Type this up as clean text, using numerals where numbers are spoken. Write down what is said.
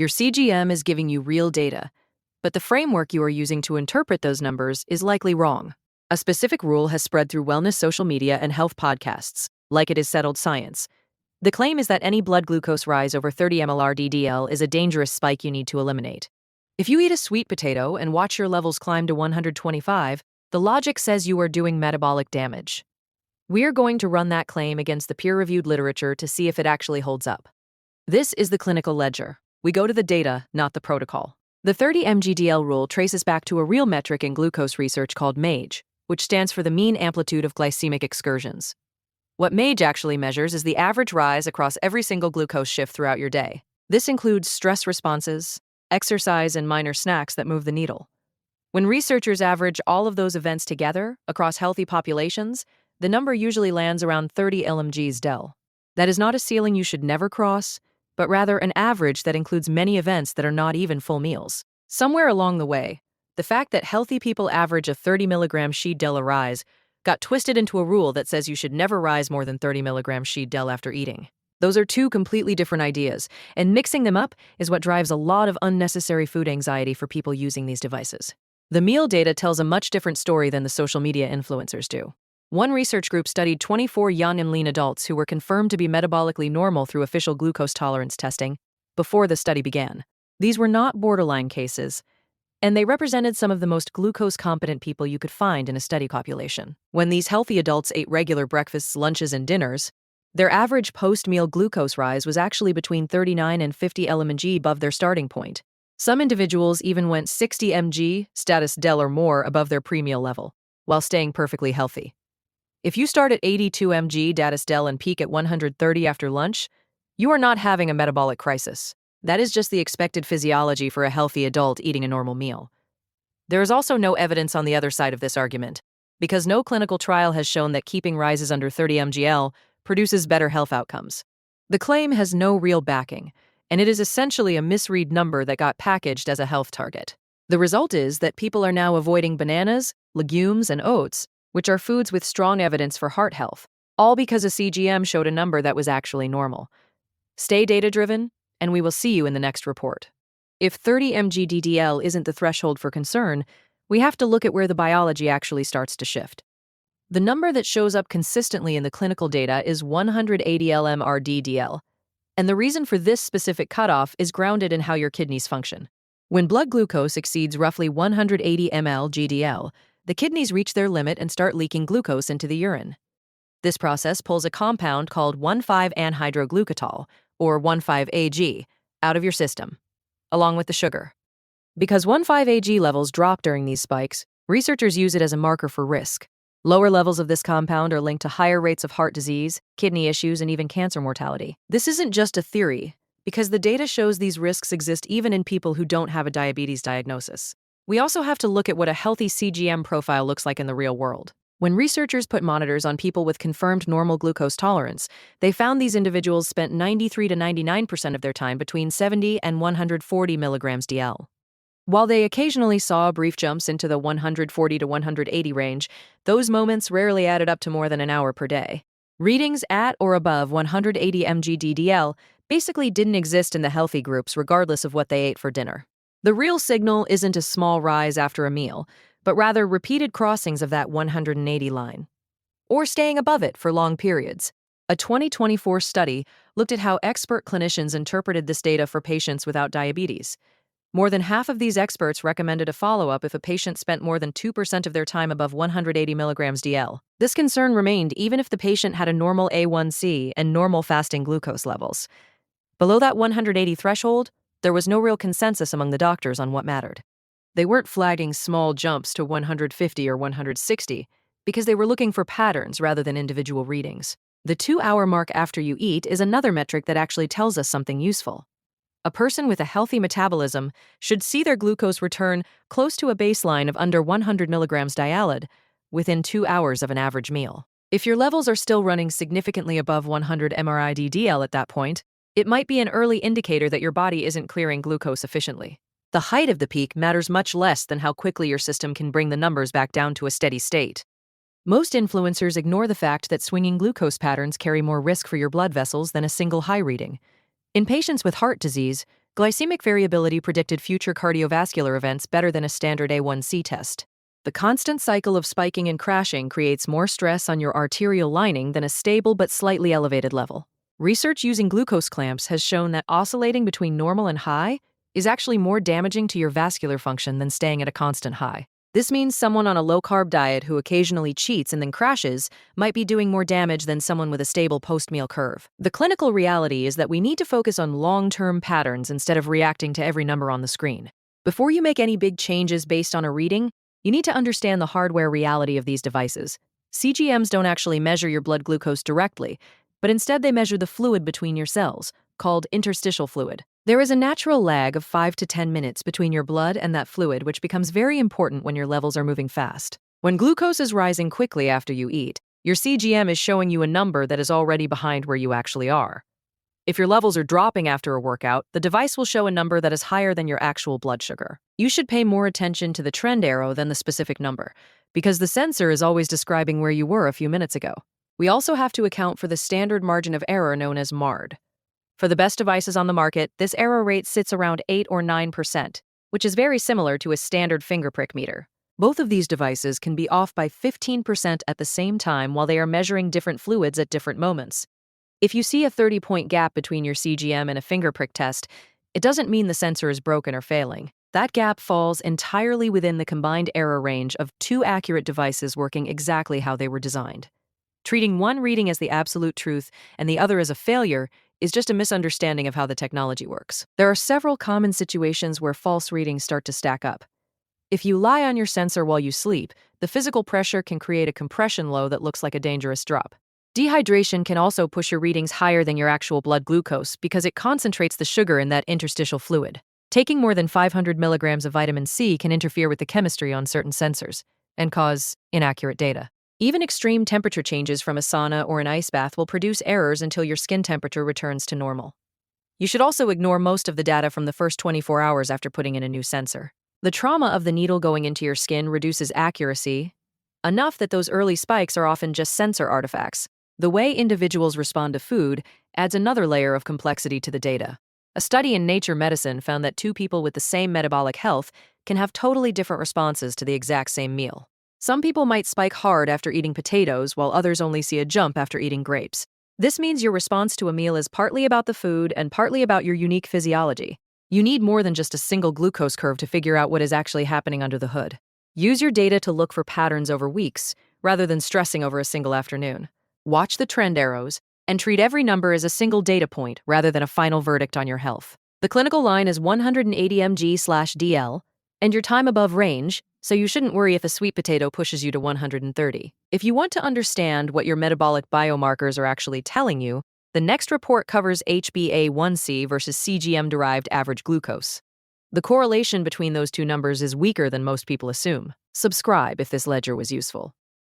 Your CGM is giving you real data, but the framework you are using to interpret those numbers is likely wrong. A specific rule has spread through wellness social media and health podcasts, like it is settled science. The claim is that any blood glucose rise over 30 mLR/dL is a dangerous spike you need to eliminate. If you eat a sweet potato and watch your levels climb to 125, the logic says you are doing metabolic damage. We're going to run that claim against the peer-reviewed literature to see if it actually holds up. This is the clinical ledger. We go to the data, not the protocol. The 30 mg/dL rule traces back to a real metric in glucose research called MAGE, which stands for the mean amplitude of glycemic excursions. What MAGE actually measures is the average rise across every single glucose shift throughout your day. This includes stress responses, exercise, and minor snacks that move the needle. When researchers average all of those events together across healthy populations, the number usually lands around 30 lmg/del. That is not a ceiling you should never cross, but rather an average that includes many events that are not even full meals. Somewhere along the way, the fact that healthy people average a 30 mg/del a rise got twisted into a rule that says you should never rise more than 30 mg/del after eating. Those are two completely different ideas, and mixing them up is what drives a lot of unnecessary food anxiety for people using these devices. The meal data tells a much different story than the social media influencers do. One research group studied 24 young and lean adults who were confirmed to be metabolically normal through official glucose tolerance testing before the study began. These were not borderline cases, and they represented some of the most glucose-competent people you could find in a study population. When these healthy adults ate regular breakfasts, lunches, and dinners, their average post-meal glucose rise was actually between 39 and 50 lmg above their starting point. Some individuals even went 60 mg status del or more above their pre-meal level, while staying perfectly healthy. If you start at 82 mg status del and peak at 130 after lunch, you are not having a metabolic crisis. That is just the expected physiology for a healthy adult eating a normal meal. There is also no evidence on the other side of this argument, because no clinical trial has shown that keeping rises under 30 mg/del produces better health outcomes. The claim has no real backing, and it is essentially a misread number that got packaged as a health target. The result is that people are now avoiding bananas, legumes, and oats, which are foods with strong evidence for heart health, all because a CGM showed a number that was actually normal. Stay data-driven, and we will see you in the next report. If 30 mg/dL isn't the threshold for concern, we have to look at where the biology actually starts to shift. The number that shows up consistently in the clinical data is 180 lmr/dL, and the reason for this specific cutoff is grounded in how your kidneys function. When blood glucose exceeds roughly 180 ml/dL, the kidneys reach their limit and start leaking glucose into the urine. This process pulls a compound called 1,5-anhydroglucotol, or 1,5-AG, out of your system, along with the sugar. Because 1,5-AG levels drop during these spikes, researchers use it as a marker for risk. Lower levels of this compound are linked to higher rates of heart disease, kidney issues, and even cancer mortality. This isn't just a theory, because the data shows these risks exist even in people who don't have a diabetes diagnosis. We also have to look at what a healthy CGM profile looks like in the real world. When researchers put monitors on people with confirmed normal glucose tolerance, they found these individuals spent 93 to 99% of their time between 70 and 140 mg/del. While they occasionally saw brief jumps into the 140 to 180 range, those moments rarely added up to more than an hour per day. Readings at or above 180 mg/dL basically didn't exist in the healthy groups regardless of what they ate for dinner. The real signal isn't a small rise after a meal, but rather repeated crossings of that 180 line, or staying above it for long periods. A 2024 study looked at how expert clinicians interpreted this data for patients without diabetes. More than half of these experts recommended a follow-up if a patient spent more than 2% of their time above 180 mg/del. This concern remained even if the patient had a normal A1C and normal fasting glucose levels. Below that 180 threshold, there was no real consensus among the doctors on what mattered. They weren't flagging small jumps to 150 or 160 because they were looking for patterns rather than individual readings. The 2-hour mark after you eat is another metric that actually tells us something useful. A person with a healthy metabolism should see their glucose return close to a baseline of under 100 mg/dL within 2 hours of an average meal. If your levels are still running significantly above 100 mg/dL at that point, it might be an early indicator that your body isn't clearing glucose efficiently. The height of the peak matters much less than how quickly your system can bring the numbers back down to a steady state. Most influencers ignore the fact that swinging glucose patterns carry more risk for your blood vessels than a single high reading. In patients with heart disease, Glycemic variability predicted future cardiovascular events better than a standard A1C test. The constant cycle of spiking and crashing creates more stress on your arterial lining than a stable but slightly elevated level. Research using glucose clamps has shown that oscillating between normal and high is actually more damaging to your vascular function than staying at a constant high. This means someone on a low-carb diet who occasionally cheats and then crashes might be doing more damage than someone with a stable post-meal curve. The clinical reality is that we need to focus on long-term patterns instead of reacting to every number on the screen. Before you make any big changes based on a reading, you need to understand the hardware reality of these devices. CGMs don't actually measure your blood glucose directly, but instead they measure the fluid between your cells, called interstitial fluid. There is a natural lag of 5 to 10 minutes between your blood and that fluid, which becomes very important when your levels are moving fast. When glucose is rising quickly after you eat, your CGM is showing you a number that is already behind where you actually are. If your levels are dropping after a workout, the device will show a number that is higher than your actual blood sugar. You should pay more attention to the trend arrow than the specific number, because the sensor is always describing where you were a few minutes ago. We also have to account for the standard margin of error known as MARD. For the best devices on the market, this error rate sits around 8 or 9%, which is very similar to a standard finger prick meter. Both of these devices can be off by 15% at the same time while they are measuring different fluids at different moments. If you see a 30-point gap between your CGM and a finger prick test, it doesn't mean the sensor is broken or failing. That gap falls entirely within the combined error range of two accurate devices working exactly how they were designed. Treating one reading as the absolute truth and the other as a failure is just a misunderstanding of how the technology works. There are several common situations where false readings start to stack up. If you lie on your sensor while you sleep, the physical pressure can create a compression low that looks like a dangerous drop. Dehydration can also push your readings higher than your actual blood glucose because it concentrates the sugar in that interstitial fluid. Taking more than 500 milligrams of vitamin C can interfere with the chemistry on certain sensors and cause inaccurate data. Even extreme temperature changes from a sauna or an ice bath will produce errors until your skin temperature returns to normal. You should also ignore most of the data from the first 24 hours after putting in a new sensor. The trauma of the needle going into your skin reduces accuracy enough that those early spikes are often just sensor artifacts. The way individuals respond to food adds another layer of complexity to the data. A study in Nature Medicine found that two people with the same metabolic health can have totally different responses to the exact same meal. Some people might spike hard after eating potatoes, while others only see a jump after eating grapes. This means your response to a meal is partly about the food and partly about your unique physiology. You need more than just a single glucose curve to figure out what is actually happening under the hood. Use your data to look for patterns over weeks, rather than stressing over a single afternoon. Watch the trend arrows, and treat every number as a single data point rather than a final verdict on your health. The clinical line is 180 mg/dl, and your time above range, so you shouldn't worry if a sweet potato pushes you to 130. If you want to understand what your metabolic biomarkers are actually telling you, the next report covers HbA1c versus CGM-derived average glucose. The correlation between those two numbers is weaker than most people assume. Subscribe if this ledger was useful.